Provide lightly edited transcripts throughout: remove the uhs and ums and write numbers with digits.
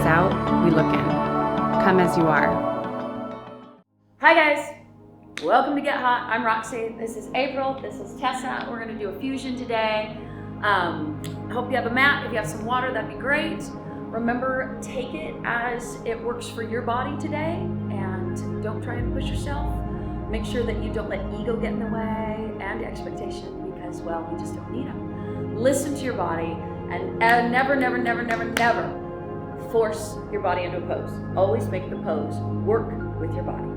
out, we look in. Come as you are. Hi guys, welcome to Get Hot. I'm Roxy, this is April, this is Tessa. We're gonna do a fusion today. I hope you have a mat. If you have some water, that'd be great. Remember, take it as it works for your body today, and don't try and push yourself. Make sure that you don't let ego get in the way and expectation, because, well, we just don't need them. Listen to your body, and never, never, never, never, never force your body into a pose. Always make the pose work with your body.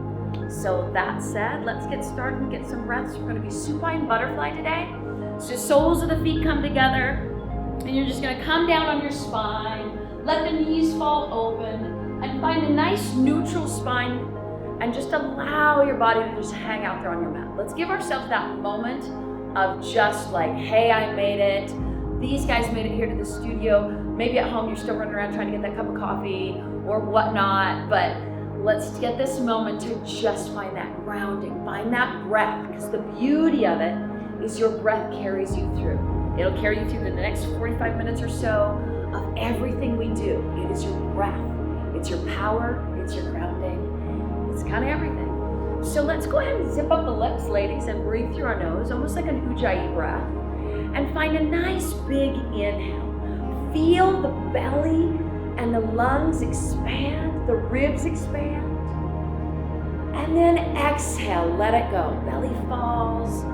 So that said, let's get started and get some breaths. We're gonna be supine butterfly today. So soles of the feet come together, and you're just gonna come down on your spine, let the knees fall open, and find a nice neutral spine, and just allow your body to just hang out there on your mat. Let's give ourselves that moment of just like, hey, I made it. These guys made it here to the studio. Maybe at home you're still running around trying to get that cup of coffee or whatnot, but let's get this moment to just find that grounding, find that breath, because the beauty of it is your breath carries you through. It'll carry you through the next 45 minutes or so of everything we do. It is your breath, it's your power, it's your grounding, it's kind of everything. So let's go ahead and zip up the lips, ladies, and breathe through our nose, almost like an ujjayi breath, and find a nice big inhale. Feel the belly and the lungs expand, the ribs expand. And then exhale, let it go. Belly falls,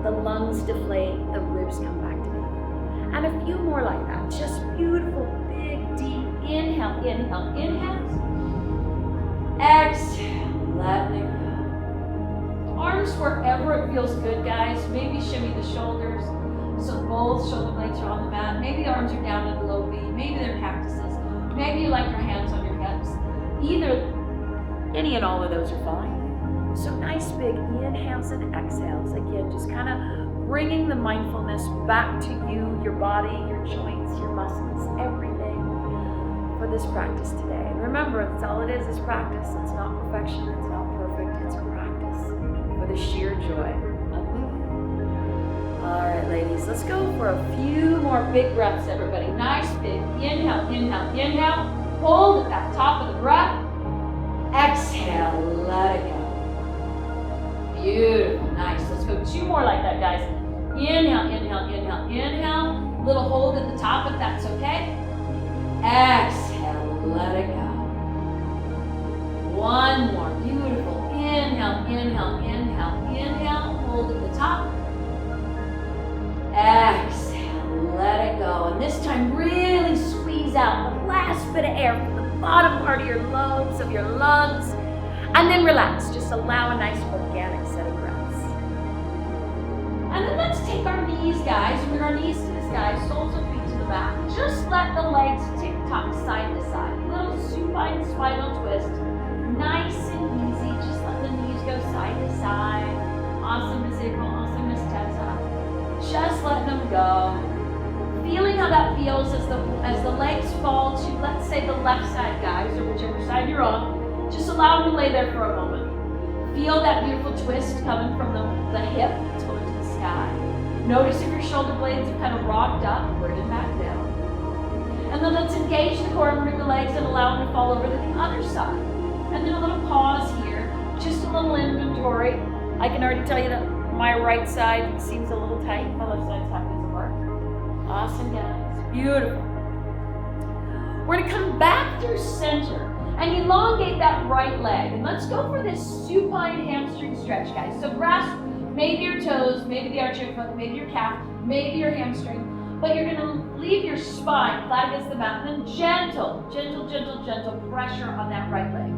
the lungs deflate, the ribs come back together. And a few more like that. Just beautiful, big, deep inhale, inhale, inhale. Exhale, let it go. Arms wherever it feels good, guys. Maybe shimmy the shoulders, so both shoulder blades are on the mat. Maybe the arms are down in the low V. Maybe they're cactuses. Maybe you like your hands on your hips. Any and all of those are fine. So nice big inhales and exhales. Again, just kind of bringing the mindfulness back to you, your body, your joints, your muscles, everything for this practice today. And remember, that's all it is practice. It's not perfection, it's not perfect, it's practice for the sheer joy of moving. All right, ladies, let's go for a few more big breaths, everybody. Nice big inhale, inhale, inhale. Hold at that top of the breath. Exhale, let it go. Beautiful, nice. Let's go two more like that, guys. Inhale, inhale, inhale, inhale. Little hold at the top if that's okay. Exhale, let it go. One more, beautiful. Inhale, inhale, inhale, inhale. Hold at the top. Exhale, let it go. And this time really squeeze out the last bit of air from the bottom part of your lobes of your lungs. And then relax. Just allow a nice organic set of breaths. And then let's take our knees, guys. Bring our knees to the sky, soles of feet to the mat. Just let the legs tick-tock side to side. Little supine spinal twist. Nice and easy. Just let the knees go side to side. Awesome, Miss April. Awesome, Miss Tessa. Just let them go. Feeling how that feels as the legs fall to, let's say, the left side, guys, or whichever side you're on. Just allow them to lay there for a moment. Feel that beautiful twist coming from the hip to the sky. Notice if your shoulder blades are kind of rocked up, bring them back down. And then let's engage the core and bring the legs and allow them to fall over to the other side. And then a little pause here, just a little inventory. I can already tell you that my right side seems a little tight. My left side's happy as a lark. Awesome, guys. Beautiful. We're gonna come back through center and elongate that right leg. And let's go for this supine hamstring stretch, guys. So grasp maybe your toes, maybe the arch of your foot, maybe your calf, maybe your hamstring. But you're gonna leave your spine flat against the mat, and then gentle, gentle, gentle, gentle pressure on that right leg.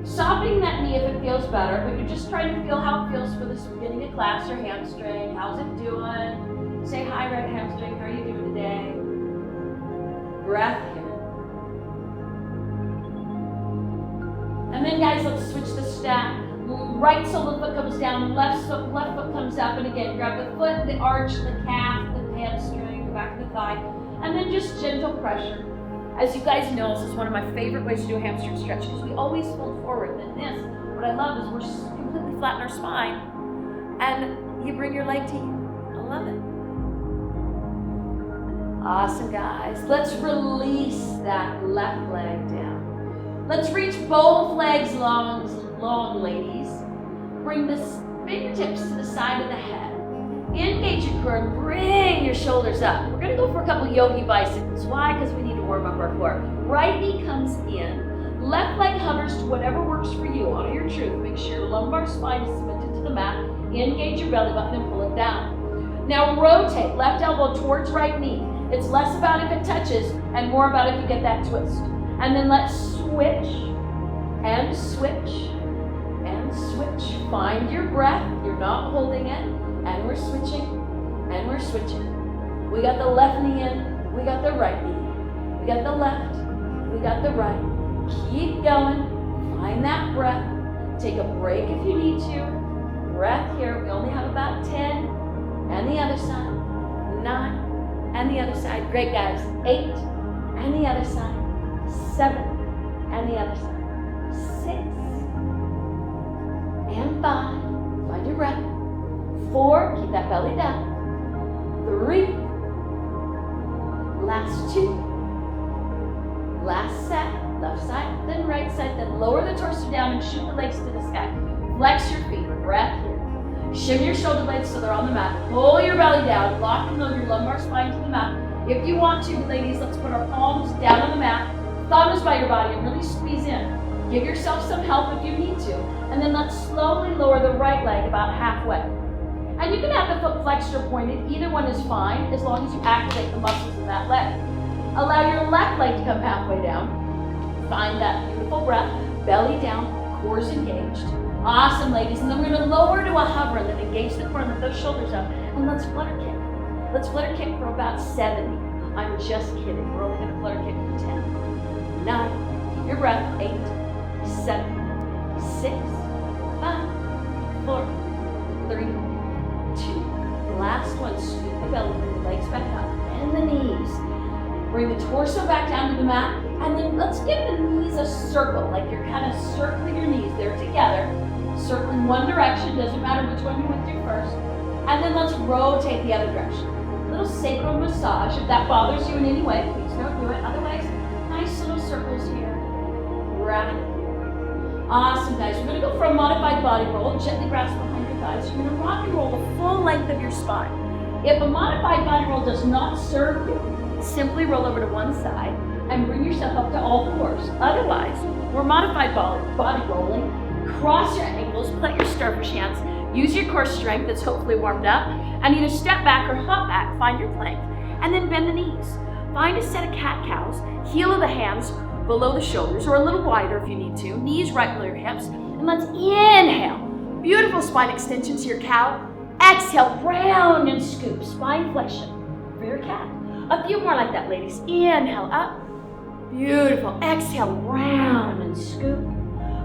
Softening that knee if it feels better, but you're just trying to feel how it feels for this beginning of class, your hamstring. How's it doing? Say hi, right hamstring. How are you doing today? Breath in. And then, guys, let's switch the step. Right sole of the foot comes down, left foot comes up, and again, grab the foot, the arch, the calf, the hamstring, the back of the thigh, and then just gentle pressure. As you guys know, this is one of my favorite ways to do a hamstring stretch because we always fold forward. And this, what I love is we're completely flat in our spine, and you bring your leg to you. I love it. Awesome, guys. Let's release that left leg down. Let's reach both legs long, ladies. Bring the fingertips to the side of the head. Engage your core and bring your shoulders up. We're gonna go for a couple yogi bicycles. Why? Because we need to warm up our core. Right knee comes in. Left leg hovers to whatever works for you. Honor your truth. Make sure your lumbar spine is cemented to the mat. Engage your belly button and pull it down. Now rotate. Left elbow towards right knee. It's less about if it touches and more about if you get that twist. And then let's switch and switch and switch. Find your breath. You're not holding it. And we're switching and we're switching. We got the left knee in. We got the right knee. We got the left. We got the right. Keep going. Find that breath. Take a break if you need to. Breath here. We only have about 10. And the other side. 9. And the other side. Great, guys. 8. And the other side. 7. And the other side. 6. And 5. Find your breath. 4. Keep that belly down. 3. Last 2. Last set. Left side, then right side, then lower the torso down and shoot the legs to the sky. Flex your feet. Breath here. Shimmy your shoulder blades so they're on the mat. Pull your belly down. Lock and load your lumbar spine to the mat. If you want to, ladies, let's put our palms down on the mat. Thumbs by your body and really squeeze in. Give yourself some help if you need to. And then let's slowly lower the right leg about halfway. And you can have the foot flexed or pointed. Either one is fine as long as you activate the muscles in that leg. Allow your left leg to come halfway down. Find that beautiful breath. Belly down, core's engaged. Awesome, ladies. And then we're going to lower to a hover and then engage the core and lift those shoulders up. And let's flutter kick. Let's flutter kick for about 70. I'm just kidding. We're only going to flutter kick for 10. 9. Keep your breath. 8. 7. 6. 5. 4. 3. 2. Last one. Scoop the belly. Bring the legs back up. Bend the knees. Bring the torso back down to the mat. And then let's give the knees a circle, like you're kind of circling your knees. They're together, circling one direction, doesn't matter which one you went through first. And then let's rotate the other direction. A little sacral massage. If that bothers you in any way, please don't do it. Otherwise, nice little circles here. Breath. Awesome, guys. We're going to go for a modified body roll. Gently grasp behind your thighs. You're going to rock and roll the full length of your spine. If a modified body roll does not serve you, simply roll over to one side and bring yourself up to all fours. Otherwise, we're modified body rolling. Cross your ankles, plant your starfish hands, use your core strength that's hopefully warmed up, and either step back or hop back, find your plank, and then bend the knees. Find a set of cat-cows, heel of the hands below the shoulders, or a little wider if you need to, knees right below your hips, and let's inhale. Beautiful spine extension to your cow. Exhale, round and scoop, spine flexion for your cat. A few more like that, ladies. Inhale up. Beautiful. Exhale, round and scoop.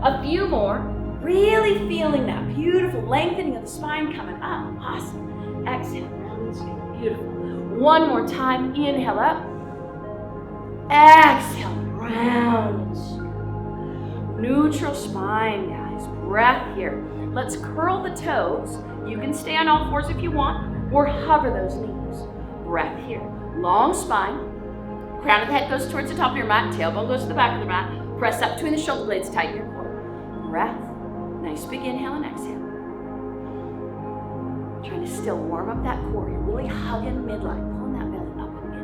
A few more. Really feeling that beautiful lengthening of the spine coming up. Awesome. Exhale, round and scoop. Beautiful. One more time. Inhale up. Exhale, round and scoop. Neutral spine, guys. Breath here. Let's curl the toes. You can stay on all fours if you want, or hover those knees. Breath here. Long spine. Crown of the head goes towards the top of your mat. Tailbone goes to the back of the mat. Press up between the shoulder blades. Tighten your core. Breath. Nice big inhale and exhale. Trying to still warm up that core. You're really hugging midline. Pulling that belly up and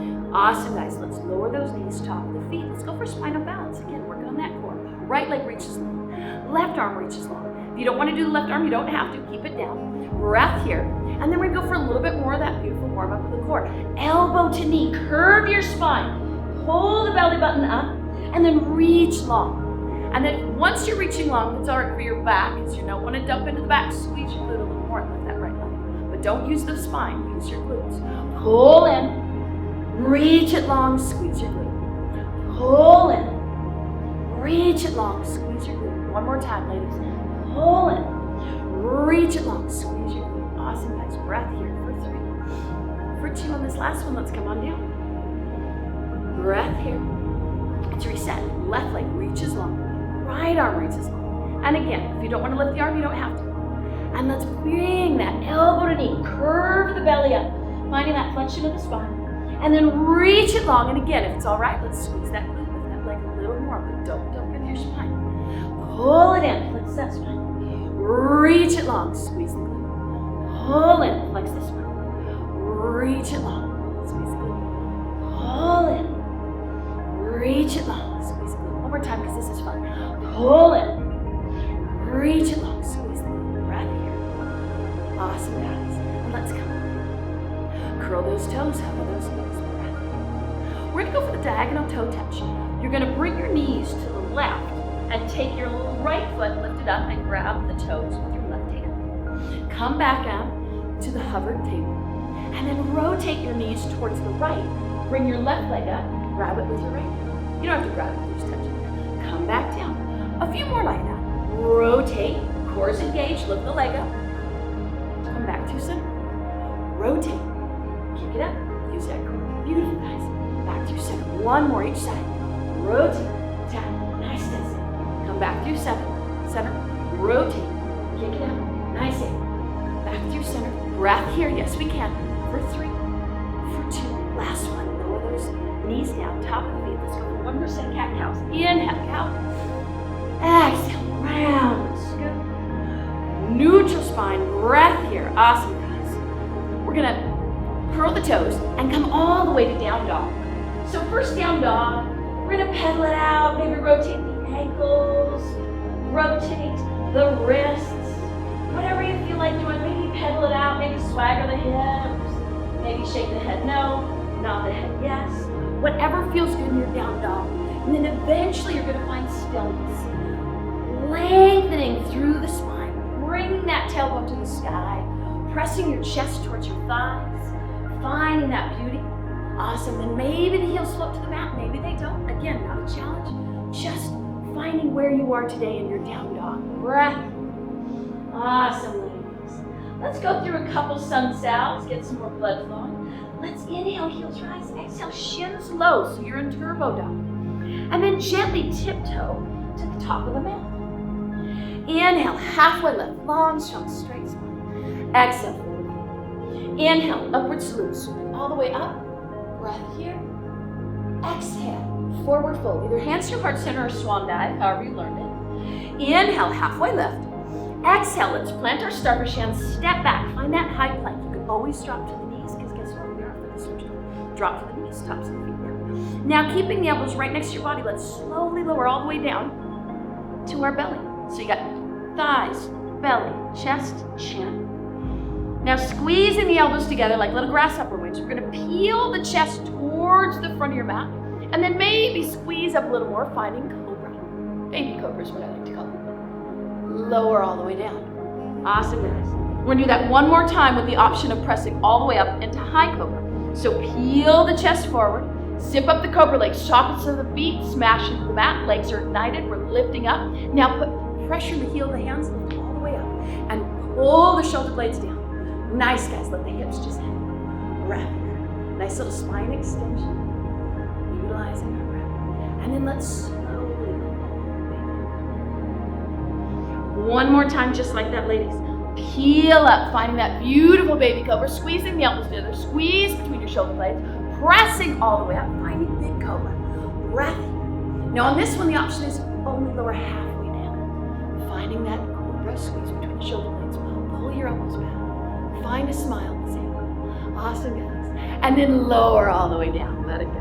in. Awesome, guys. Let's lower those knees, top of the feet. Let's go for spinal balance. Again, work on that core. Right leg reaches long. Left arm reaches long. If you don't want to do the left arm, you don't have to. Keep it down. Breath here. And then we're going to go for a little bit more of that beautiful warm up of the core. Elbow to knee. Curve your spine. Pull the belly button up. And then reach long. And then once you're reaching long, it's all right for your back, because you don't want to dump into the back. Squeeze your glute a little more and lift that right leg. But don't use the spine. Use your glutes. Pull in. Reach it long. Squeeze your glute. Pull in. Reach it long. Squeeze your glute. One more time, ladies. Pull in. Reach it long. Squeeze your glute. Awesome, guys. Breath here for 3. For 2 on this last one, let's come on down. Breath here. Let's reset. Left leg reaches long. Right arm reaches long. And again, if you don't want to lift the arm, you don't have to. And let's bring that elbow to knee. Curve the belly up. Finding that flexion of the spine. And then reach it long. And again, if it's all right, let's squeeze that glute, lift that leg a little more, but don't dump into your spine. Pull it in, flex that spine. Reach it long, squeeze the glute. Pull in, flex the spine. Reach it long, squeeze the glute. Pull in. Reach it long, squeeze the glute. One more time because this is fun. Pull in. Reach it long, squeeze the glute. Right here. Awesome, guys. And let's come. Curl those toes, hover those knees. We're gonna go for the diagonal toe touch. You're gonna bring your knees to the left and take your right foot, lift it up and grab the toes with your left hand. Come back up to the hovered table. And then rotate your knees towards the right. Bring your left leg up, grab it with your right hand. You don't have to grab it, just touch it. Come back down. A few more like that. Rotate, cores engaged, lift the leg up. Come back to center. Rotate. Kick it up. Use that core. Beautiful, guys. Back through center. One more each side. Rotate. Tap. Nice this. Come back through center. Center. Rotate. Kick it up. Nice it. Back through center. Breath here. Yes, we can. For 3. For 2. Last one. Lower those knees down. Top of the feet. Let's go for 1% cat-cows. Inhale. Cow. Exhale. Round. Scoop. Neutral spine. Breath here. Awesome, guys. We're going to curl the toes and come all the way to down dog. So first down dog, we're gonna pedal it out, maybe rotate the ankles, rotate the wrists, whatever you feel like doing, maybe pedal it out, maybe swagger the hips, maybe shake the head no, nod the head yes, whatever feels good in your down dog. And then eventually you're gonna find stillness, lengthening through the spine, bringing that tailbone to the sky, pressing your chest towards your thighs, finding that beauty. Awesome. Then maybe the heels float to the mat. Maybe they don't. Again, not a challenge. Just finding where you are today in your down dog. Breath. Awesome, ladies. Let's go through a couple sun salves. Get some more blood flowing. Let's inhale, heels rise. Exhale, shins low. So you're in turbo dog. And then gently tiptoe to the top of the mat. Inhale, halfway lift. Long, strong, straight spine. Exhale. Inhale, upward salute, swoop all the way up, breath here. Exhale, forward fold, either hands to your heart center or swan dive, however you learned it. Inhale, halfway lift. Exhale, let's plant our starfish hands, step back, find that high plank. You can always drop to the knees, because guess what, we are for the switch. Drop to the knees, tops of the feet down. Now, keeping the elbows right next to your body, let's slowly lower all the way down to our belly. So you got thighs, belly, chest, chin. Now squeezing the elbows together like little grasshopper wings. We're gonna peel the chest towards the front of your mat and then maybe squeeze up a little more, finding cobra. Baby cobra is what I like to call it. Lower all the way down. Awesome, guys. We're gonna do that one more time with the option of pressing all the way up into high cobra. So peel the chest forward, zip up the cobra legs, sockets of the feet, smash into the mat, legs are ignited, we're lifting up. Now put pressure in the heel of the hands, lift all the way up, and pull the shoulder blades down. Nice, guys, let the hips just hang. Breath. Nice little spine extension. Utilizing our breath. And then let's slowly go all the way down. One more time, just like that, ladies. Peel up, finding that beautiful baby cobra, squeezing the elbows together, squeeze between your shoulder blades, pressing all the way up, finding big cobra. Breath. Now on this one, the option is only lower halfway down. Finding that cobra, squeeze between the shoulder blades, pull your elbows back. Find a smile. Awesome, guys. And then lower all the way down. Let it go.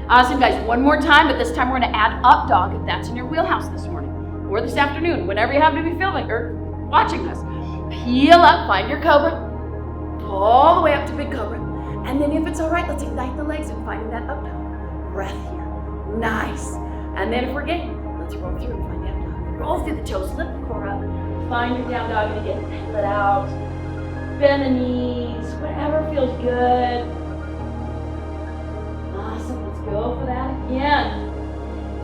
Awesome, guys. One more time, but this time we're going to add up dog if that's in your wheelhouse this morning or this afternoon, whenever you happen to be filming or watching this. Peel up, find your cobra, pull all the way up to big cobra. And then if it's all right, let's ignite the legs and finding that up dog. Breath here. Nice. And then if we're game, let's roll through and find down dog. Roll through the toes, lift the core up, find your down dog, and again, pedal it out. Bend the knees, whatever feels good. Awesome, let's go for that again.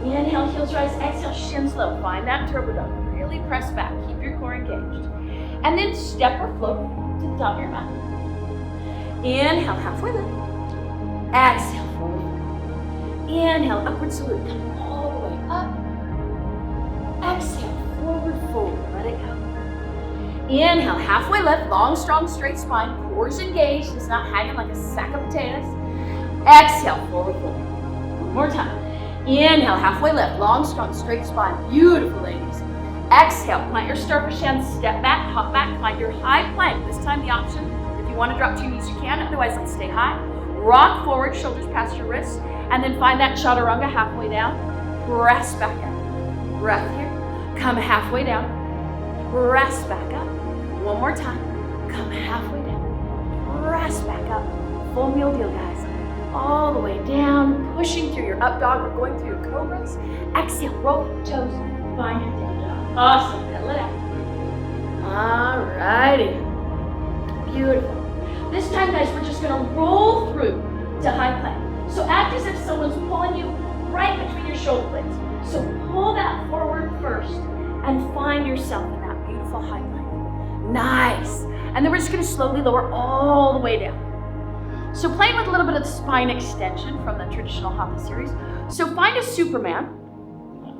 Inhale, heels rise, exhale, shins low. Find that turbo dog, really press back, keep your core engaged. And then step or float to the top of your mat. Inhale, halfway lift. Exhale, forward. Inhale, upward salute, come all the way up. Exhale, forward fold, let it go. Inhale, halfway lift, long, strong, straight spine, cores engaged, it's not hanging like a sack of potatoes. Exhale, forward fold. One more time. Inhale, halfway lift, long, strong, straight spine. Beautiful, ladies. Exhale, plant your starfish hands, step back, hop back, find your high plank. This time the option, if you want to drop to your knees, you can. Otherwise, let's stay high. Rock forward, shoulders past your wrists, and then find that chaturanga halfway down. Press back up. Breath here. Come halfway down. Press back up. One more time. Come halfway down. Press back up. Full meal deal, guys. All the way down, pushing through your up dog or going through your cobras. Exhale, roll your toes. Find your down dog. Awesome. Pedal it out. All righty. Beautiful. This time, guys, we're just going to roll through to high plank. So act as if someone's pulling you right between your shoulder blades. So pull that forward first and find yourself in that beautiful high plank. Nice. And then we're just going to slowly lower all the way down. So playing with a little bit of the spine extension from the traditional Hatha series. So find a Superman.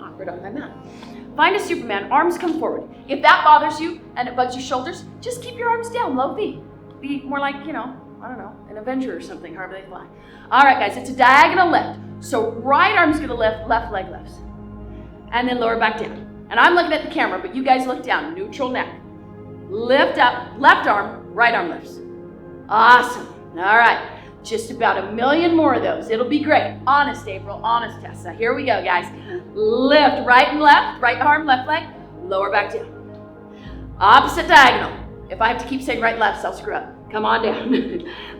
Awkward on my mat. Find a Superman, arms come forward. If that bothers you and it bugs your shoulders, just keep your arms down, low V. Be more like, I don't know, an Avenger or something, however they fly. All right, guys, it's a diagonal lift. So right arm's gonna lift, left leg lifts. And then lower back down. And I'm looking at the camera, but you guys look down, neutral neck. Lift up, left arm, right arm lifts. Awesome. All right, just about a million more of those. It'll be great. Honest, April, honest, Tessa. Here we go, guys. Lift right and left, right arm, left leg, lower back down. Opposite diagonal. If I have to keep saying right and left, I'll screw up. Come on down.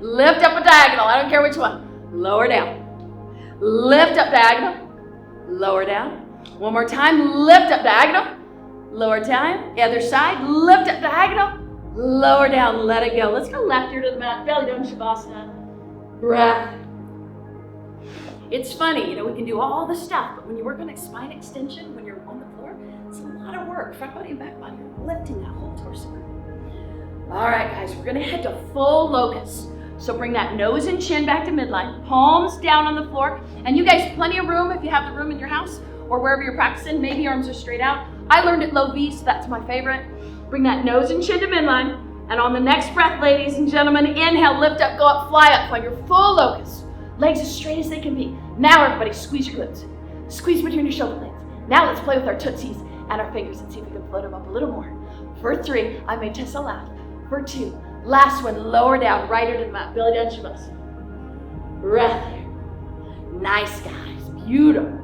Lift up a diagonal, I don't care which one. Lower down. Lift up diagonal, lower down. One more time, lift up diagonal, lower down. The other side, lift up diagonal, lower down, let it go. Let's go left ear to the mat, belly down, Shavasana. Breath. It's funny, we can do all the stuff, but when you work on a spine extension, when you're on the floor, it's a lot of work. Front body and back body, lifting that whole torso. All right, guys, we're gonna head to full locust. So bring that nose and chin back to midline, palms down on the floor. And you guys, plenty of room if you have the room in your house or wherever you're practicing. Maybe arms are straight out. I learned at low V, so that's my favorite. Bring that nose and chin to midline. And on the next breath, ladies and gentlemen, inhale, lift up, go up, fly up, find your full locust. Legs as straight as they can be. Now everybody, squeeze your glutes. Squeeze between your shoulder blades. Now let's play with our tootsies and our fingers and see if we can float them up a little more. For 3, I made Tessa laugh. For 2, last one, lower down, right ear to the mat, belly down, Shavasana. Breath here. Nice, guys, beautiful.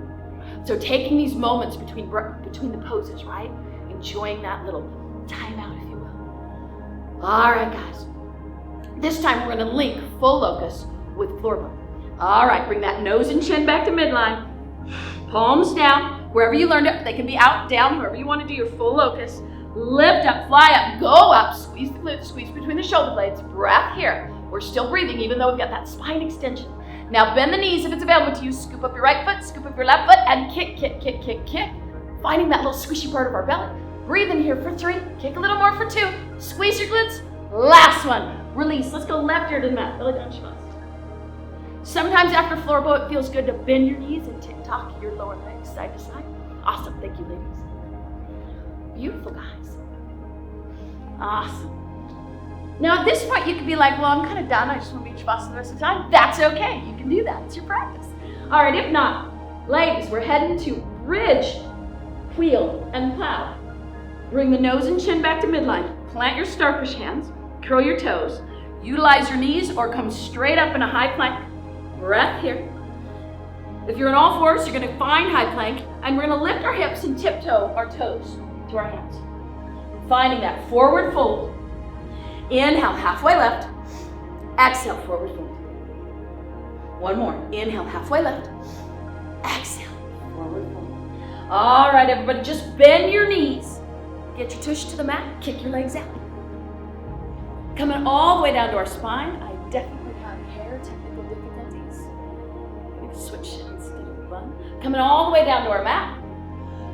So taking these moments between the poses, right? Enjoying that little time out, if you will. All right, guys. This time we're gonna link full locust with floor bone. All right, bring that nose and chin back to midline. Palms down, wherever you learned it. They can be out, down, wherever you wanna do your full locust. Lift up, fly up, go up, squeeze the glutes, squeeze between the shoulder blades. Breath here. We're still breathing, even though we've got that spine extension. Now bend the knees if it's available to you. Scoop up your right foot, scoop up your left foot, and kick, kick, kick, kick, kick. Finding that little squishy part of our belly. Breathe in here for 3, kick a little more for 2. Squeeze your glutes. Last one. Release. Let's go left ear to the mat, belly down, Shavasana. Sometimes after floor bow, it feels good to bend your knees and tick-tock your lower legs side to side. Awesome, thank you, ladies. Beautiful, guys. Awesome. Now at this point, you could be like, well, I'm kind of done. I just want to be Shavasana the rest of the time. That's okay. You can do that. It's your practice. All right, if not, ladies, we're heading to bridge, wheel, and plow. Bring the nose and chin back to midline. Plant your starfish hands. Curl your toes. Utilize your knees or come straight up in a high plank. Breath here. If you're on all fours, you're going to find high plank, and we're going to lift our hips and tiptoe our toes to our hands. Finding that forward fold. Inhale, halfway left. Exhale, forward fold. One more. Inhale, halfway left. Exhale, forward fold. All right, everybody, just bend your knees. Get your tush to the mat. Kick your legs out. Coming all the way down to our spine. I definitely have hair technical difficulties. I'm going to switch instead of bun. Coming all the way down to our mat.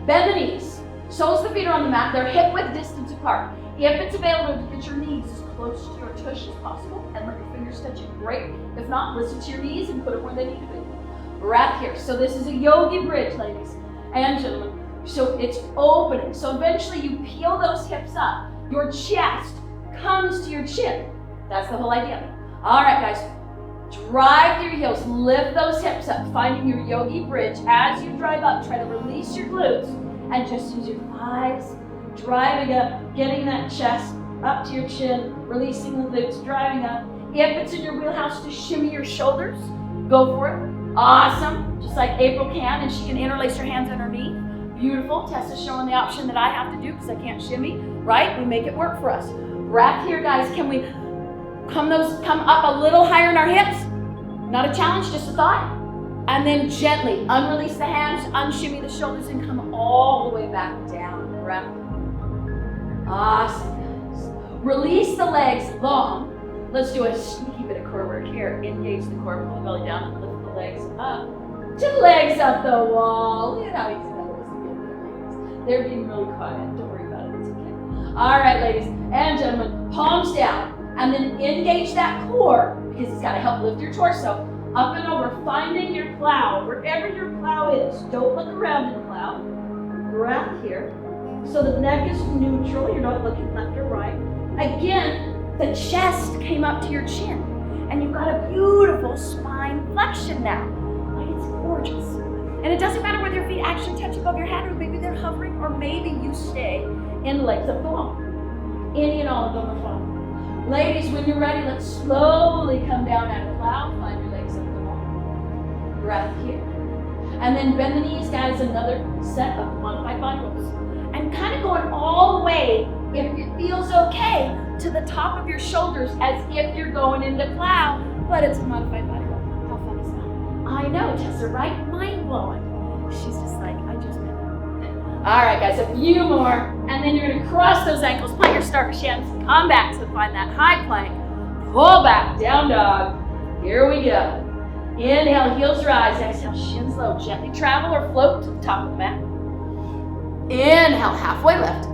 Bend the knees. Soles of the feet are on the mat. They're hip width distance apart. If it's available, get your knees as close to your tush as possible and let your fingers touch it. Great. If not, listen to your knees and put them where they need to be. Breath here. So this is a yogi bridge, ladies and gentlemen. So it's opening. So eventually you peel those hips up. Your chest comes to your chin. That's the whole idea. All right, guys. Drive through your heels, lift those hips up, finding your yogi bridge. As you drive up, try to release your glutes and just use your thighs, driving up, getting that chest up to your chin, releasing the glutes, driving up. If it's in your wheelhouse to shimmy your shoulders, go for it. Awesome, just like April can, and she can interlace her hands underneath. Beautiful. Tessa's showing the option that I have to do because I can't shimmy, right? We make it work for us. Breath here, guys. Can we come up a little higher in our hips? Not a challenge, just a thought. And then gently unrelease the hands, unshimmy the shoulders, and come all the way back down. Breath. Awesome, guys. Release the legs long. Let's do a sneaky bit of core work here. Engage the core, pull the belly down, and lift the legs up. To the legs up the wall. Look at how easy that was to get there, ladies. They're being really quiet. Don't worry about it. It's okay. All right, ladies and gentlemen, palms down. And then engage that core because it's got to help lift your torso. Up and over, finding your plow. Wherever your plow is, don't look around in the plow. Breath here. So the neck is neutral. You're not looking left or right. Again, the chest came up to your chin. And you've got a beautiful spine flexion now. Like, it's gorgeous. And it doesn't matter whether your feet actually touch above your head or maybe they're hovering or maybe you stay in legs up the wall. Any and all of them are fine. Ladies, when you're ready, let's slowly come down out of plow. Find your legs up the wall. Breath here. And then bend the knees, guys. Another set of modified body rolls. And kind of going all the way, if it feels okay, to the top of your shoulders as if you're going into plow, but it's a modified body roll. How fun is that? I know, Tessa, right? Mind blowing. She's just like, I just met her. All right, guys, a few more. And then you're going to cross those ankles, plant your starfish hands, come back to find that high plank. Pull back, down dog. Here we go. Inhale, heels rise. Exhale, shins low. Gently travel or float to the top of the mat. Inhale, halfway lift.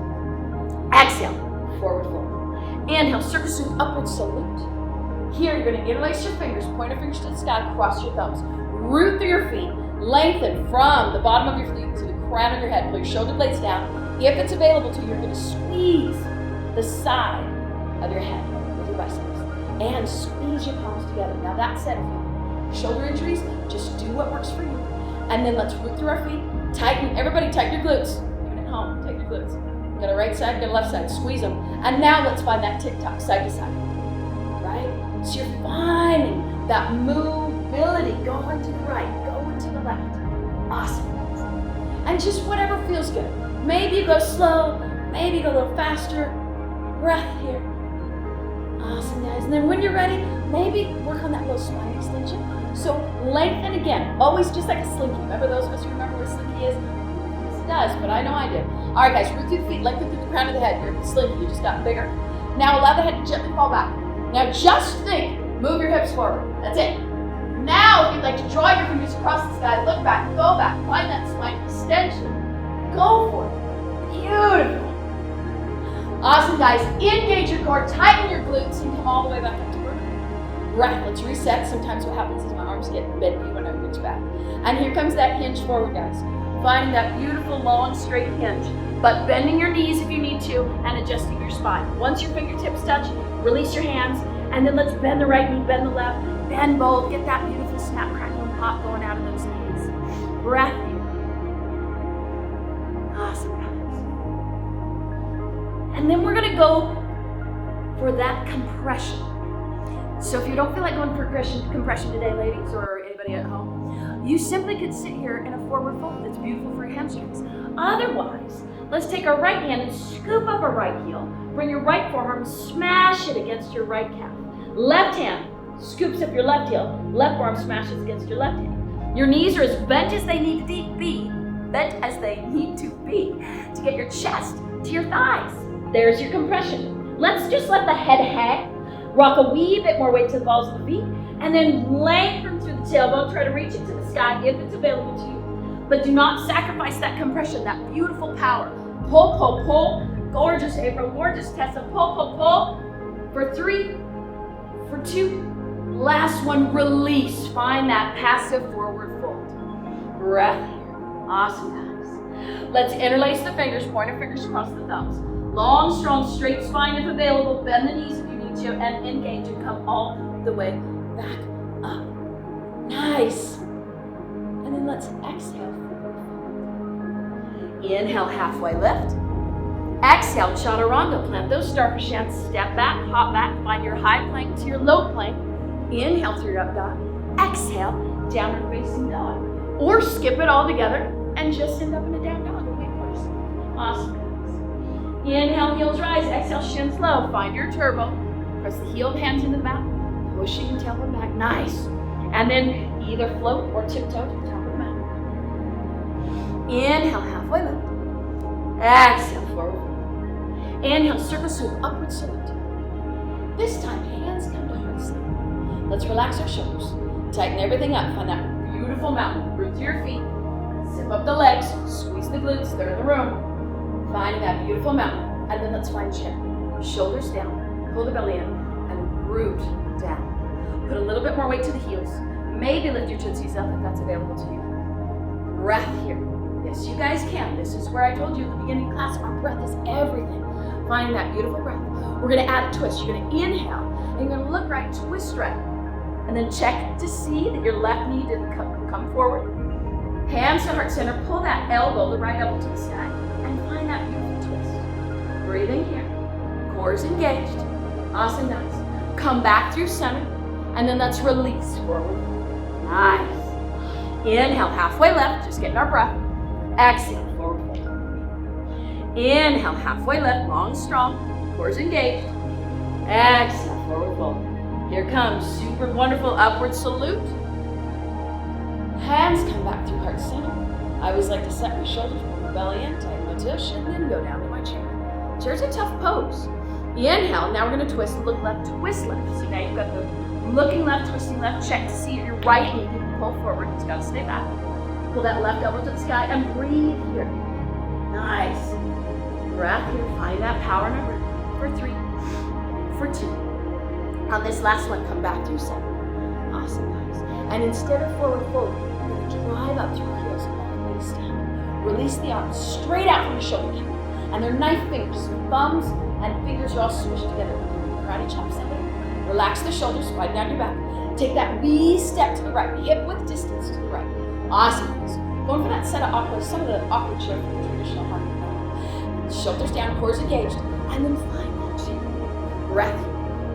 Exhale, forward fold. Inhale, circle scoop, upward salute. Here, you're going to interlace your fingers, point your fingers to the sky, cross your thumbs. Root through your feet. Lengthen from the bottom of your feet to the crown of your head. Pull your shoulder blades down. If it's available to you, you're going to squeeze the side of your head with your biceps. And squeeze your palms together. Now that said, if you have shoulder injuries, just do what works for you. And then let's root through our feet. Tighten, everybody tighten your glutes. Even at home, tighten your glutes. Got a right side, got a left side, squeeze them. And now let's find that tick-tock, side to side. Right? So you're finding that mobility, going to the right, going to the left. Awesome. And just whatever feels good. Maybe you go slow, maybe you go a little faster. Breath here. Awesome, guys. And then when you're ready, maybe work on that little spine extension. So lengthen again, always just like a slinky. Remember those of us who remember what a slinky is? Yes, it does, but I know I did. All right, guys, root through the feet, lengthen through the crown of the head. You're slinky, you just got bigger. Now allow the head to gently fall back. Now just think, move your hips forward. That's it. Now, if you'd like to draw your fingers across the sky, look back, go back, find that spine extension. Go for it. Beautiful. Awesome, guys. Engage your core, tighten your glutes, and come all the way back up to vertical. Right, let's reset. Sometimes what happens is my arms get bendy when I reach back. And here comes that hinge forward, guys. Finding that beautiful, long, straight hinge. But bending your knees if you need to, and adjusting your spine. Once your fingertips touch, release your hands, and then let's bend the right knee, bend the left, bend both. Get that beautiful snap, crackle, and pop going out of those knees. Breath here. Awesome, guys. And then we're gonna go for that compression. So if you don't feel like going for compression today, ladies, or anybody at home, you simply could sit here in a forward fold. It's beautiful for your hamstrings. Otherwise, let's take our right hand and scoop up our right heel. Bring your right forearm, smash it against your right calf. Left hand scoops up your left heel. Left arm smashes against your left hand. Your knees are as bent as they need to be, to get your chest to your thighs. There's your compression. Let's just let the head hang. Rock a wee bit more weight to the balls of the feet, and then lengthen through the tailbone. Try to reach it to the sky if it's available to you. But do not sacrifice that compression, that beautiful power. Pull, pull, pull. Gorgeous April, gorgeous Tessa. Pull, pull, pull. For 3, for 2. Last one, release. Find that passive forward fold. Breath here. Awesome, guys. Let's interlace the fingers, pointer fingers across the thumbs. Long, strong, straight spine if available. Bend the knees if you need to, and engage and come all the way back up. Nice. And then let's exhale. Inhale, halfway lift. Exhale, chaturanga. Plant those starfish hands. Step back, hop back. Find your high plank to your low plank. Inhale through your up dog. Exhale, downward facing dog. Or skip it all together and just end up in a down dog. Awesome. Inhale, heels rise. Exhale, shins low. Find your turbo. Press the heeled hands into the mat. Pushing your tailbone back. Nice. And then either float or tiptoe to the top of the mat. Inhale, halfway lift. Exhale, forward. Inhale, circle swoop, upward salute. This time, hands come to heart center. Let's relax our shoulders. Tighten everything up. Find that beautiful mountain. Root to your feet. Zip up the legs. Squeeze the glutes. They're in the room. Find that beautiful mountain. And then let's find chair. Shoulders down. Pull the belly in. And root down. Put a little bit more weight to the heels. Maybe lift your tootsies up if that's available to you. Breath here. Yes, you guys can. This is where I told you at the beginning of class, our breath is everything. Finding that beautiful breath. We're going to add a twist. You're going to inhale, and you're going to look right, twist right. And then check to see that your left knee didn't come forward. Hands to heart center. Pull that elbow, the right elbow to the sky, and find that beautiful twist. Breathing here. Core is engaged. Awesome, nice. Come back through center, and then let's release forward. Nice. Inhale, halfway left, just getting our breath. Exhale, forward fold. Inhale, halfway left, long, strong, core's engaged. Exhale, forward fold. Here comes super wonderful upward salute. Hands come back through heart center. I always like to set my shoulders, pull my belly in, tighten my tush, and then go down to my chair. Chair's a tough pose. Inhale, now we're gonna twist, look left, twist left. So now you've got the looking left, twisting left, check to see if your right knee can pull forward. It's gotta stay back. Pull that left elbow to the sky and breathe here. Nice. Breath here, find that power number for 3, for 2. On this last one, come back through center. Awesome, guys. And instead of forward fold, you're gonna drive up through your heels and all the way to stand. Release the arms straight out from the shoulder camp. And they're knife fingers, thumbs and fingers are all squished together. Karate chop somebody. Relax the shoulders, slide down your back. Take that wee step to the right, hip width distance to the right. Awesome. Going for that set of awkward, some of the awkward chair from the traditional harmony. Shoulders down, core's engaged, and then find that chair. Breath.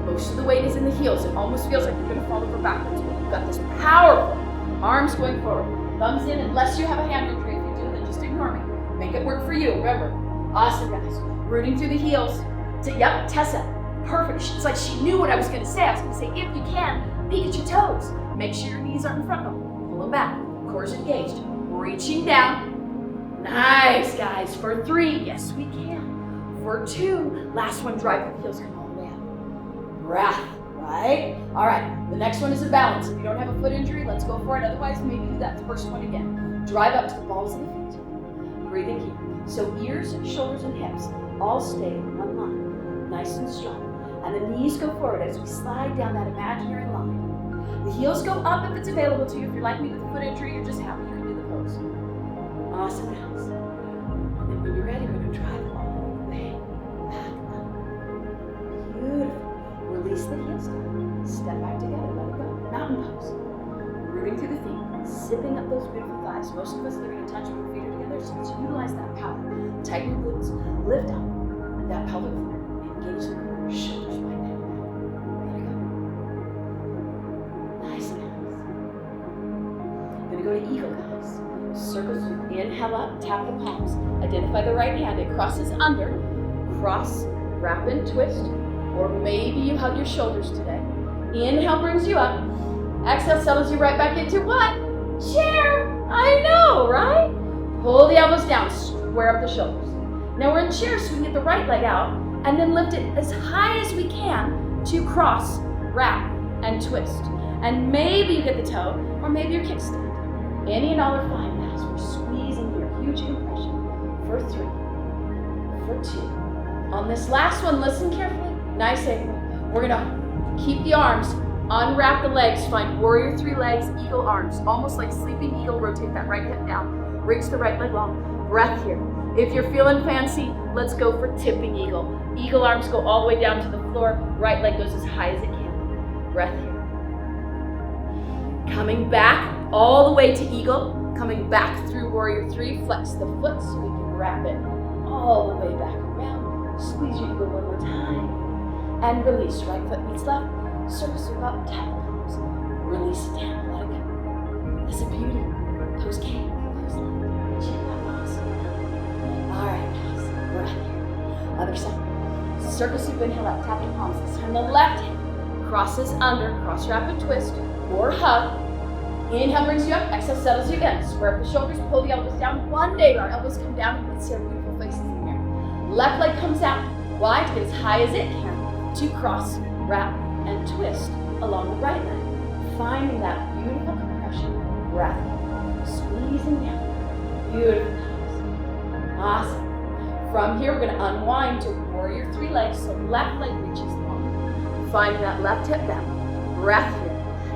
Most of the weight is in the heels. It almost feels like you're gonna fall over backwards, but you've got this powerful arms going forward. Thumbs in, unless you have a hand injury. If you do, then just ignore me. Make it work for you, remember. Awesome, guys. Rooting through the heels. Yep, Tessa. Perfect. It's like she knew what I was gonna say. I was gonna say, if you can, peek at your toes. Make sure your knees aren't in front of them. Pull them back. Core's engaged. Reaching down. Nice, guys. For 3, yes, we can. For 2, last one, drive the heels come all the way up. Breath, right? All right, the next one is a balance. If you don't have a foot injury, let's go for it. Otherwise, maybe do that first one again. Drive up to the balls of the feet. Breathing here. So ears, shoulders, and hips all stay in one line, nice and strong. And the knees go forward as we slide down that imaginary line. The heels go up if it's available to you. If you're like me with a foot injury, you're just happy you can do the pose. Awesome, guys. And then when you're ready, we're going to drive all the way back up. Beautiful. Release the heels down. Step back together, let it go. Mountain pose. Rooting through the feet, zipping up those beautiful thighs. Most of us, they're going to touch when your feet are together, so let's utilize that power. Tighten your glutes, lift up that pelvic floor, engage the core, shoulders right down. Let it go. Nice, guys. Gonna go to eagle, guys. Circle through, inhale up, tap the palms. Identify the right hand, it crosses under, cross, wrap and twist, or maybe you hug your shoulders today. Inhale brings you up. Exhale settles you right back into what? Chair. I know, right? Pull the elbows down, square up the shoulders. Now we're in chair, so we can get the right leg out and then lift it as high as we can to cross, wrap, and twist. And maybe you get the toe, or maybe your kickstand. Any and all are fine, guys. We're squeezing here, huge compression. For 3, for 2. On this last one, listen carefully. Nice angle. We're gonna keep the arms, unwrap the legs, find warrior 3 legs, eagle arms. Almost like sleeping eagle, rotate that right hip down. Reach the right leg long. Breath here. If you're feeling fancy, let's go for tipping eagle. Eagle arms go all the way down to the floor. Right leg goes as high as it can. Breath here. Coming back all the way to eagle. Coming back through warrior three. Flex the foot so we can wrap it all the way back around. Squeeze your eagle one more time. And release. Right foot meets left. Circle, circle up, tap the palms. Release it down, let it go. That's a beauty. Pose K, pose left. Chin up, awesome. All right, guys, breath here. Other side. Circle, super, inhale up, tap your palms. This time the left hand crosses under, cross rapid twist or hug. Inhale brings you up, exhale settles you again. Square up the shoulders, pull the elbows down. One day our elbows come down and let's see our beautiful faces in the mirror. Left leg comes out wide to get as high as it can to cross, wrap, and twist along the right leg. Finding that beautiful compression, breath, squeezing down. Beautiful. Awesome. From here, we're going to unwind to warrior three legs, so left leg reaches long. Finding that left hip down. Breath here.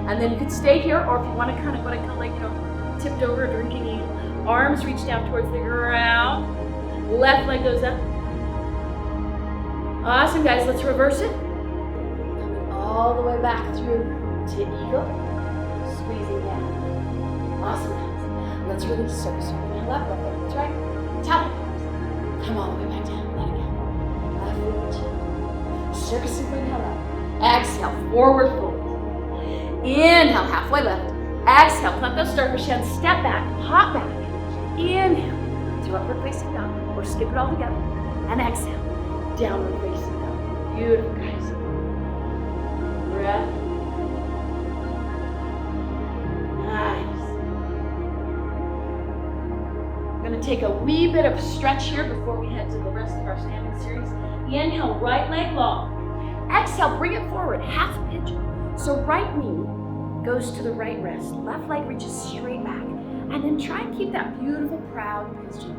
And then you could stay here, or if you want to kind of what I call like, tipped over, drinking eagle. Arms reach down towards the ground. Left leg goes up. Awesome, guys. Let's reverse it. Coming all the way back through to eagle. Squeezing down. Awesome, guys. Let's release. Circle, circle. Inhale up, left leg goes right. Tap it. Come all the way back down. Let it go. Left reach. Circle, circle. Inhale up. Exhale. Forward fold. Inhale, halfway left. Exhale, plant those starfish hands, step back, hop back. Inhale to upward facing dog, or skip it all together. And exhale, downward facing dog. Beautiful, guys. Breath. Nice. I'm going to take a wee bit of stretch here before we head to the rest of our standing series. Inhale, right leg long. Exhale, bring it forward, half pigeon. So right knee goes to the right wrist, left leg reaches straight back, and then try and keep that beautiful proud pigeon,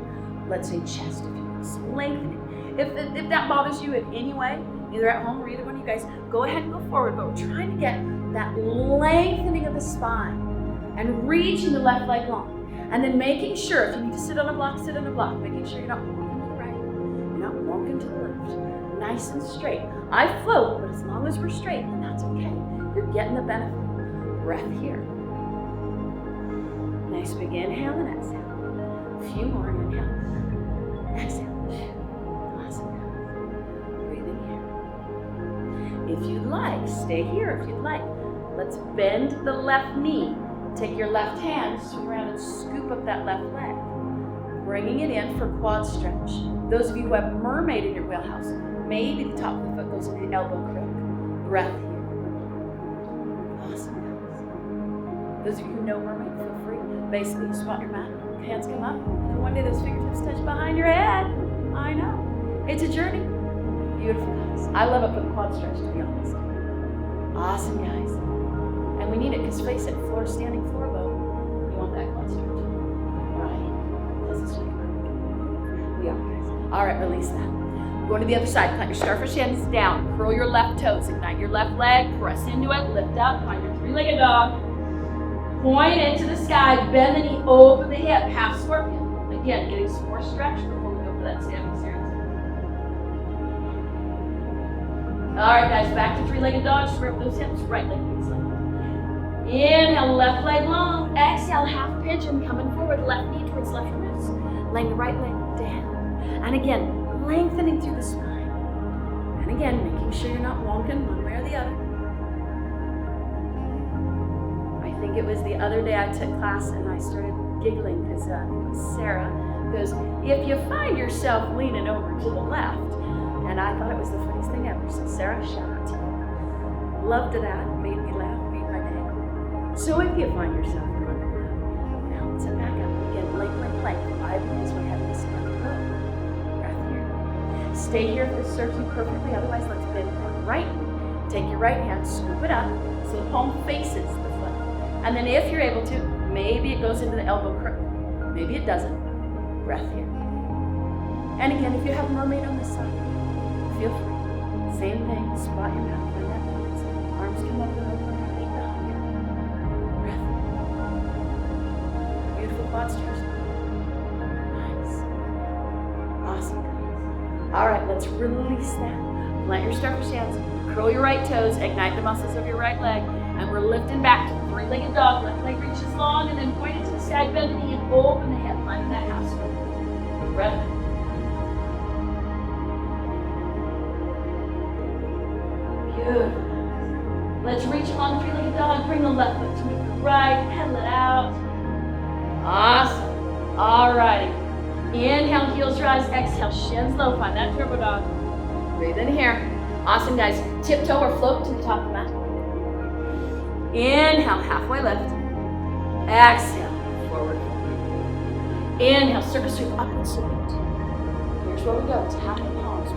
let's say chest if you will, some lengthening. If that bothers you in any way, either at home or either one of you guys, go ahead and go forward, but we're trying to get that lengthening of the spine and reaching the left leg long. And then making sure, if you need to sit on a block, sit on a block, making sure you're not walking to the right, you're not walking to the left, nice and straight. I float, but as long as we're straight, then that's okay. You're getting the benefit. Breath here. Nice big inhale and exhale. A few more, inhale. Exhale. Awesome. Breathing here. If you'd like, stay here if you'd like. Let's bend the left knee. Take your left hand, swing around and scoop up that left leg. Bringing it in for quad stretch. Those of you who have mermaid in your wheelhouse, maybe the top of the foot goes into the elbow crook. Breath here. Awesome. Those of you who know mermaid, feel free. Basically, you squat your mat, hands come up, and one day those fingertips touch behind your head. I know. It's a journey. Beautiful, guys. I love it for the quad stretch, to be honest. Awesome, guys. And we need it because face it, standing floor boat. You want that quad stretch. Right. This is like we are, guys. All right, release that. Go to the other side. Plant your starfish hands down. Curl your left toes. Ignite your left leg. Press into it. Lift up. Find your three-legged dog. Point it to the sky, bend the knee, open the hip, half scorpion. Again, getting some more stretch before we go for that standing series. All right, guys, back to three-legged dog. Square up those hips, right leg meets left. Inhale, left leg long. Exhale, half pigeon, coming forward, left knee towards left wrist. Laying the right leg down. And again, lengthening through the spine. And again, making sure you're not wonking one way or the other. I think it was the other day I took class and I started giggling because Sarah goes, if you find yourself leaning over to the left, and I thought it was the funniest thing ever. So Sarah, shout out to you. Loved that, made me laugh, made my day. So if you find yourself leaning over to the left, now sit back up again, plank. 5 minutes, we're having this fun go. Breath here. Stay here if this serves you perfectly, otherwise let's bend the right knee. Take your right hand, scoop it up so the palm faces the foot. And then if you're able to, maybe it goes into the elbow crook. Maybe it doesn't. Breath here. And again, if you have mermaid on this side, feel free. Same thing, spot your mouth, find that balance. Arms come up and over, feet behind you. Breath. Beautiful quad stretch. Nice. Awesome, guys. All right, let's release that. Plant your starfish hands, curl your right toes, ignite the muscles of your right leg, and we're lifting back to the three-legged dog. Left leg reaches long and then point it to the side, bend the knee and open the head, finding that half circle. Breath in. Beautiful. Let's reach along three-legged dog. Bring the left foot to meet the right. Pedal it out. Awesome. All righty. Inhale, heels rise. Exhale, shins low. Find that turbo dog. Breathe in here. Awesome, guys. Tiptoe or float to the top of the mat. Inhale, halfway lift. Exhale, forward. Inhale, circle sweep, upward salute. Here's where we go. Tap the palms.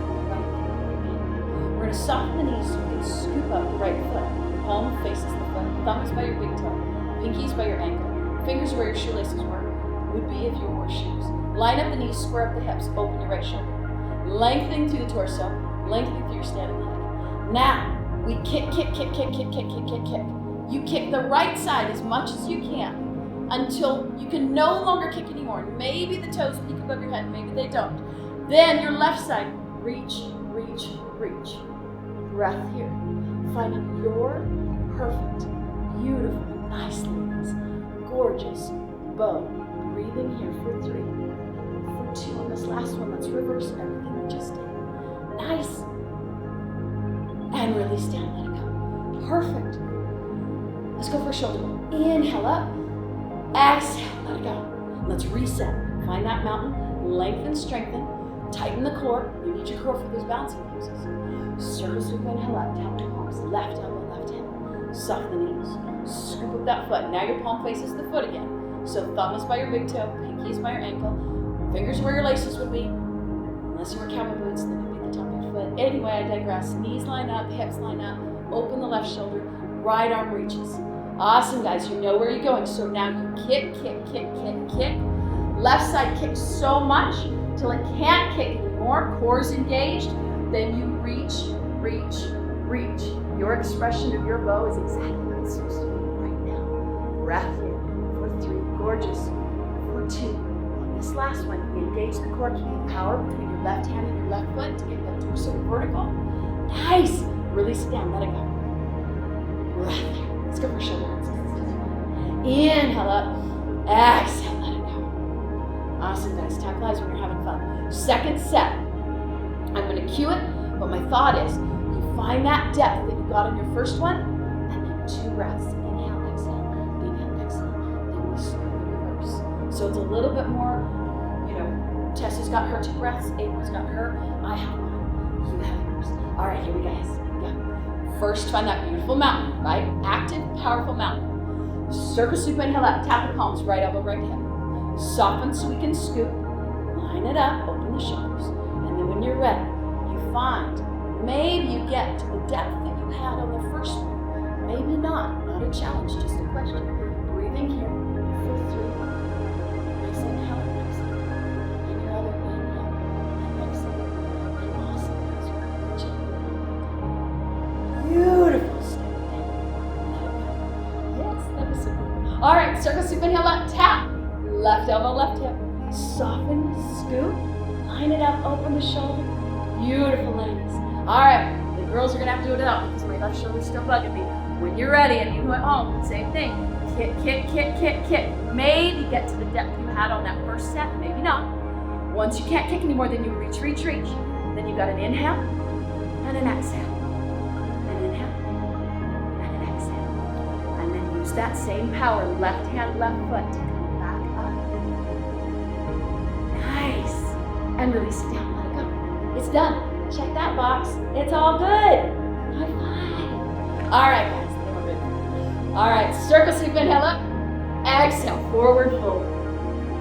We're going to soften the knees so you can scoop up the right foot. Palm faces the foot. Thumb is by your big toe. Pinkies by your ankle. Fingers where your shoelaces would be if you wore shoes. Line up the knees, square up the hips, open your right shoulder. Lengthening through the torso, lengthening through your standing leg. Now, we kick, kick, kick, kick, kick, kick, kick, kick, kick. You kick the right side as much as you can until you can no longer kick anymore. Maybe the toes peek above your head, maybe they don't. Then your left side, reach, reach, reach. Breath here. Finding your perfect, beautiful, nice legs. Gorgeous bow. Breathe in here for 3. For 2 on this last one. Let's reverse everything we just did. Nice. And release down. Let it go. Perfect. Let's go for a shoulder roll. Inhale up. Exhale. Let it go. Let's reset. Find that mountain. Lengthen, strengthen. Tighten the core. You need your core for those bouncing poses. Circle sweep, inhale up. Tap the palms. Left elbow, left hand. Soften the knees. Scoop up that foot. Now your palm faces the foot again. So thumb is by your big toe. Pinky is by your ankle. Fingers where your laces would be. Unless you wear cowboy boots, then it'd be the top of your foot. Anyway, I digress. Knees line up, hips line up. Open the left shoulder. Right arm reaches. Awesome, guys. You know where you're going. So now you kick, kick, kick, kick, kick. Left side kicks so much till it can't kick anymore. Core's engaged. Then you reach, reach, reach. Your expression of your bow is exactly what it's supposed to be right now. Breath here for 3. Gorgeous. For 2. On this last one, engage the core. Keep the power between your left hand and your left foot to get that torso vertical. Nice. Release it down. Let it go. Breath here. Let's go for shoulder holds. Inhale up. Exhale. Let it go. Awesome, guys. Time flies when you're having fun. Second set. I'm going to cue it, but my thought is you find that depth that you got in your first one, and then 2 breaths. Inhale, exhale. Inhale, exhale. Then we slowly reverse. So it's a little bit more, Tessa's got her 2 breaths. April's got her. I have one. You have yours. All right, here we go, guys. Here we go. First, find that beautiful mountain, right? Active, powerful mountain. Circle sweep, inhale up. Tap the palms, right elbow, right hip. Soften so we can scoop. Line it up, open the shoulders. And then when you're ready, you find, maybe you get to the depth that you had on the first one. Maybe not. Not a challenge, just a question. Breathing here for 3. Nice inhale, exhale. And your other inhale, and exhale. And awesome. Beautiful. Step down. Yes, that was simple. All right, circle sweep, inhale up, tap. Left elbow, left hip. Soften, scoop. Line it up, open the shoulder. Beautiful, ladies. All right, the girls are gonna have to do it out because my left shoulder's still bugging me. When you're ready and you went home, same thing. Kick, kick, kick, kick, kick. Maybe get to the depth you had on that first set, maybe not. Once you can't kick anymore, then you reach, reach, reach. Then you've got an inhale and an exhale. An inhale and an exhale. And then use that same power, left hand, left foot to come back up. Nice. And release it down, let it go. It's done. Check that box. It's all good. High five. All right, guys. Then we're good. All right, circle sweep, inhale up. Exhale, forward fold.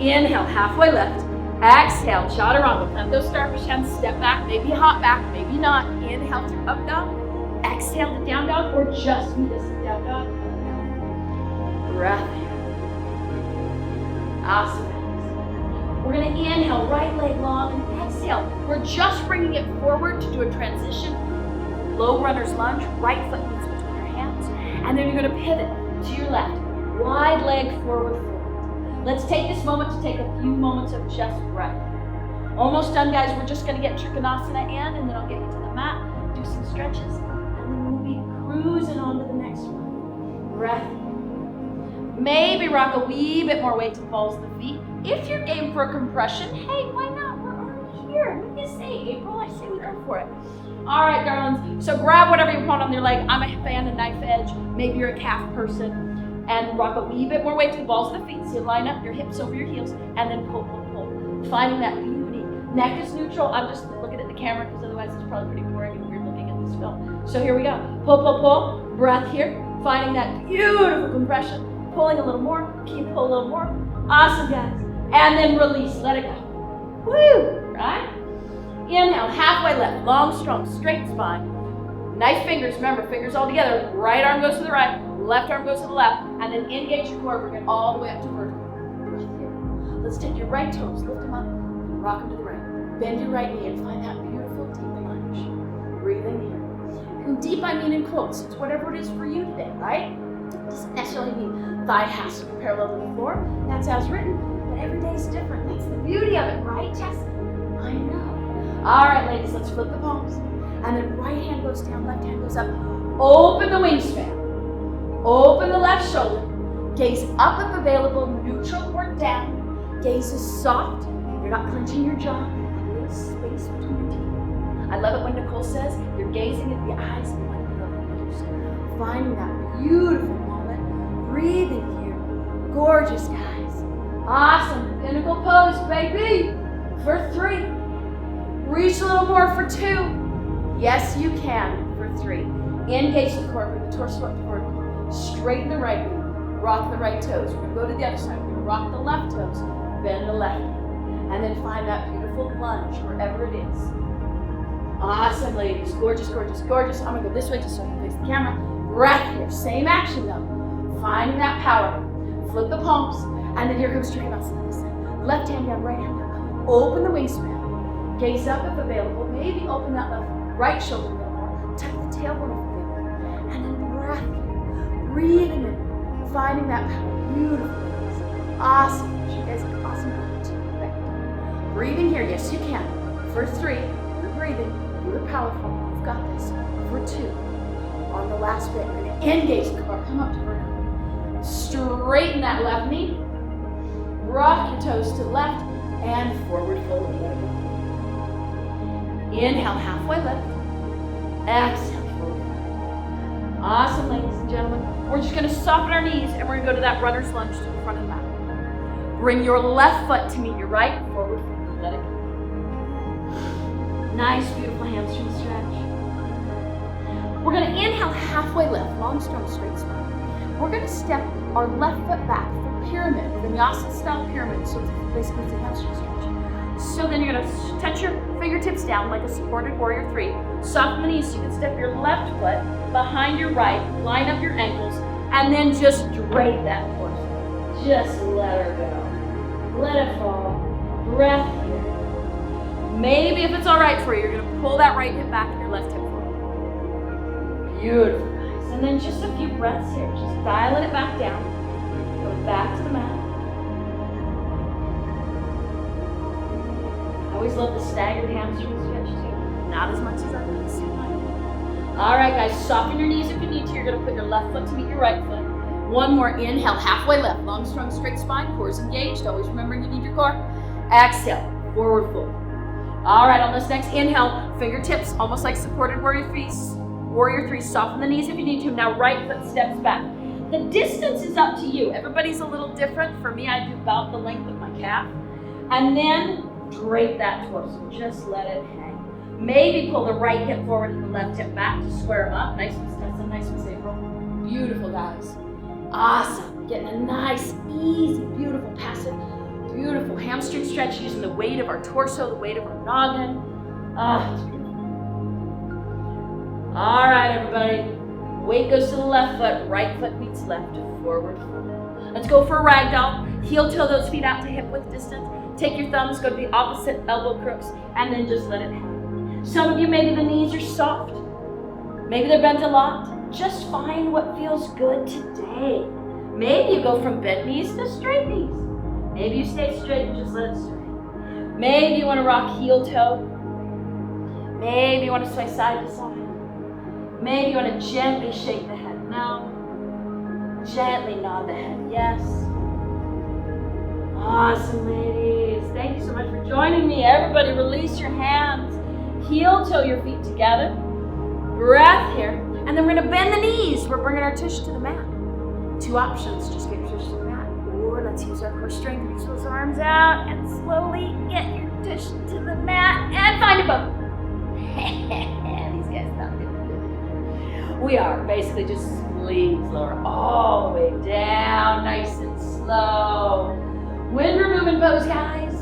Inhale, halfway lift. Exhale, chaturanga. Plant those starfish hands, step back, maybe hop back, maybe not. Inhale through up dog. Exhale to down dog, or just do this down dog. Breath here. Awesome. We're going to inhale, right leg long, and exhale. We're just bringing it forward to do a transition. Low runner's lunge, right foot meets between your hands. And then you're going to pivot to your left. Wide leg forward fold. Let's take this moment to take a few moments of just breath. Almost done, guys. We're just going to get Trikonasana in, and then I'll get you to the mat, do some stretches, and then we'll be cruising on to the next one. Breath. Maybe rock a wee bit more weight to the balls of the feet. If you're game for a compression, hey, why not? We're already here. What do you say, April? I say we go for it. All right, darlings. So grab whatever you want on your leg. I'm a fan of knife edge. Maybe you're a calf person. And rock a wee bit more weight to the balls of the feet. So you line up your hips over your heels and then pull, pull, pull. Finding that beauty. Neck is neutral. I'm just looking at the camera because otherwise it's probably pretty boring and weird looking at this film. So here we go. Pull, pull, pull. Breath here. Finding that beautiful compression. Pulling a little more. Keep pulling a little more. Awesome, guys. And then release. Let it go. Woo! Right? Inhale. Halfway left. Long, strong, straight spine. Nice fingers. Remember, fingers all together. Right arm goes to the right. Left arm goes to the left, and then engage your core, bring it all the way up to vertical. Breath here. Let's take your right toes, lift them up, and rock them to the right. Bend your right knee and find that beautiful deep lunge. Breathe in here. And deep, I mean in quotes. It's whatever it is for you today, right? It doesn't necessarily mean thigh has to be parallel to the floor. That's as written, but every day is different. That's the beauty of it, right, Tessa? I know. All right, ladies, let's flip the palms. And then right hand goes down, left hand goes up. Open the wingspan. Open the left shoulder. Gaze up if available, neutral or down. Gaze is soft. You're not clenching your jaw. A little space between your teeth. I love it when Nicole says you're gazing at the eyes of one another. Finding that beautiful moment. Breathing here. Gorgeous, guys. Awesome. Pinnacle pose, baby. For 3. Reach a little more for 2. Yes, you can for 3. Engage the core, bring the torso up to vertical. Straighten the right knee, rock the right toes. We're going to go to the other side. We're going to rock the left toes, bend the left knee, and then find that beautiful lunge wherever it is. Awesome, ladies. Gorgeous, gorgeous, gorgeous. I'm going to go this way just so I can face the camera. Breath here. Same action, though. Finding that power. Flip the palms, and then here comes Trikonasana. Left hand down, right hand down. Open the wingspan. Gaze up if available. Maybe open that right shoulder a little more. Tuck the tailbone if available. And then breath here. Breathing in, finding that power. Beautiful. Awesome. You guys are awesome. Right. Breathing here. Yes, you can. For 3, you're breathing. You're powerful. You've got this. For 2, on the last bit, you're going to engage the core. Come up to vertical. Straighten that left knee. Rock your toes to the left and forward fold. Inhale, halfway lift. Exhale, forward. Awesome, ladies and gentlemen. We're just going to soften our knees and we're going to go to that runner's lunge to the front of the mat. Bring your left foot to meet your right, forward fold. Let it go. Nice, beautiful hamstring stretch. We're going to inhale, halfway lift, long, strong, straight spine. We're going to step our left foot back for pyramid, vinyasa style pyramid. So basically it's a hamstring stretch. So then you're going to touch your fingertips down like a supported warrior 3. Soften the knees so you can step your left foot behind your right, line up your ankles, and then just drape that torso. Just let her go. Let it fall. Breath here. Maybe if it's all right for you, you're going to pull that right hip back and your left hip forward. Beautiful, guys. And then just a few breaths here. Just dialing it back down. Go back to the mat. I always love the staggered hamstring stretch too. Not as much as I like to see mine. All right, guys, soften your knees if you need to. You're going to put your left foot to meet your right foot. One more. Inhale, halfway left. Long, strong, straight spine. Core's engaged. Always remember you need your core. Exhale, forward fold. All right, on this next inhale, fingertips almost like supported warrior 3. Warrior 3. Soften the knees if you need to. Now right foot steps back. The distance is up to you. Everybody's a little different. For me, I do about the length of my calf. And then drape that torso. Just let it hang. Maybe pull the right hip forward and the left hip back to square them up. Nice one, Tessa. Nice one, April. Beautiful, guys. Awesome. Getting a nice, easy, beautiful, passive, beautiful hamstring stretch using the weight of our torso, the weight of our noggin. Ah, it's beautiful. All right, everybody. Weight goes to the left foot. Right foot meets left. Forward fold. Let's go for a ragdoll. Heel toe those feet out to hip width distance. Take your thumbs, go to the opposite elbow crooks, and then just let it hang. Some of you, maybe the knees are soft. Maybe they're bent a lot. Just find what feels good today. Maybe you go from bent knees to straight knees. Maybe you stay straight and just let it sway. Maybe you want to rock heel toe. Maybe you want to sway side to side. Maybe you want to gently shake the head. No. Gently nod the head, yes. Awesome, ladies. Thank you so much for joining me. Everybody release your hands. Heel toe your feet together. Breath here. And then we're gonna bend the knees. We're bringing our tush to the mat. Two options, just get your tush to the mat. Or let's use our core strength. Reach those arms out and slowly get your tush to the mat and find a boat. These guys sound good. We are basically just squeeze lower all the way down, nice and slow. Wind removing pose, guys.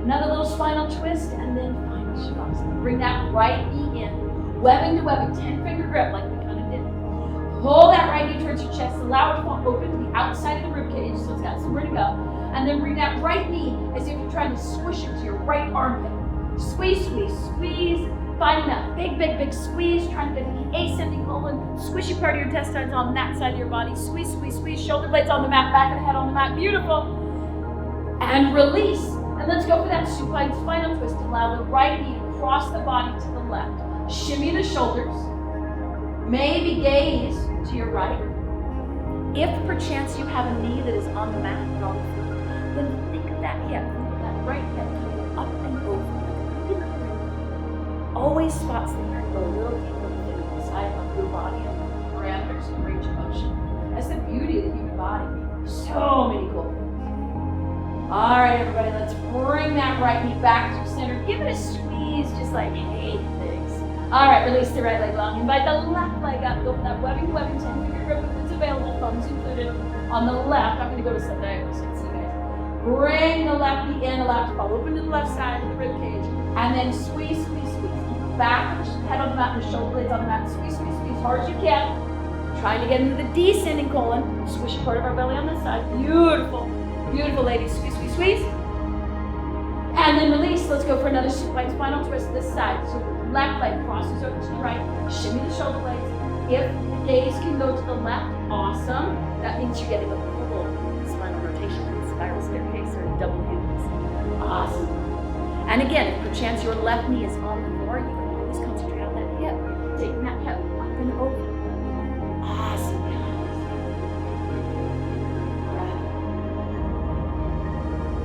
Another little spinal twist, and then final shavasana. Bring that right knee in, webbing to webbing, 10-finger grip like we kind of did. Pull that right knee towards your chest, allow it to fall open to the outside of the rib cage, so it's got somewhere to go. And then bring that right knee as if you're trying to squish it to your right armpit. Squeeze, squeeze, squeeze. Finding that big, big, big squeeze, trying to get the ascending colon, squishy part of your intestines on that side of your body. Squeeze, squeeze, squeeze. Shoulder blades on the mat, back of the head on the mat. Beautiful. And release. And let's go for that supine spinal twist. Allow the right knee to cross the body to the left. Shimmy the shoulders. Maybe gaze to your right. If perchance you have a knee that is on the mat, wrong foot, then think of that hip, that right hip coming up and over. Always spots the ear and go a little deeper within the side of your body and parameters and range of motion. That's the beauty of the human body. So many cool things. All right, everybody, let's bring that right knee back to center. Give it a squeeze, just like, hey, thanks. All right, release the right leg long. Invite the left leg up. Go for that webbing to webbing, 10-finger grip if it's available, thumbs included. On the left, I'm going to go to some diagonal, so you can see, guys. Bring the left knee in, allow it to fall open to the left side of the rib cage, and then squeeze, squeeze, squeeze. Back of the head on the mat and the shoulder blades on the mat. Squeeze, squeeze, squeeze, hard as you can. Trying to get into the descending colon. Squishy part of our belly on this side. Beautiful. Beautiful, ladies. Squeeze, squeeze, squeeze. And then release. Let's go for another supine spinal twist this side. So left leg crosses over to the right. Shimmy the shoulder blades. If the gaze can go to the left, awesome. That means you're getting a full spinal rotation, spiral staircase, or double U's. Awesome. And again, if perchance your left knee is on the floor, you can always concentrate on that hip, taking that hip up and over. Awesome, guys.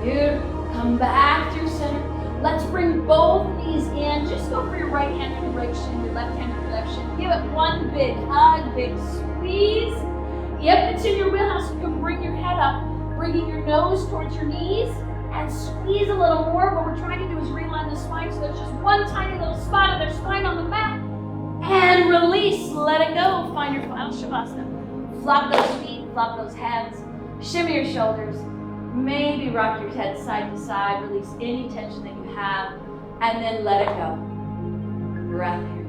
Beautiful. Come back to your center. Let's bring both knees in. Just go for your right hand in your right shin, your left hand in your left shin. Give it one big hug, big squeeze. If it's in your wheelhouse, you can bring your head up, bringing your nose towards your knees. And squeeze a little more. What we're trying to do is realign the spine so there's just one tiny little spot of their spine on the mat. And release, let it go. Find your final shavasana. Flop those feet, flop those hands, shimmy your shoulders. Maybe rock your head side to side, release any tension that you have, and then let it go. Breath here.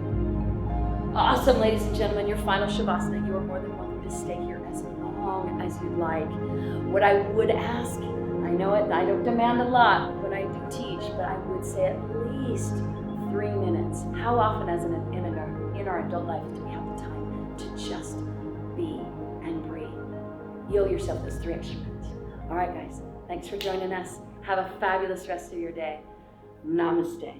Awesome, ladies and gentlemen, your final shavasana. You are more than welcome to stay here as long as you'd like. What I would ask, I know it, I don't demand a lot when I do teach, but I would say at least 3 minutes. How often in our adult life do we have the time to just be and breathe? Yield yourself those 3 extra minutes. All right, guys, thanks for joining us. Have a fabulous rest of your day. Namaste.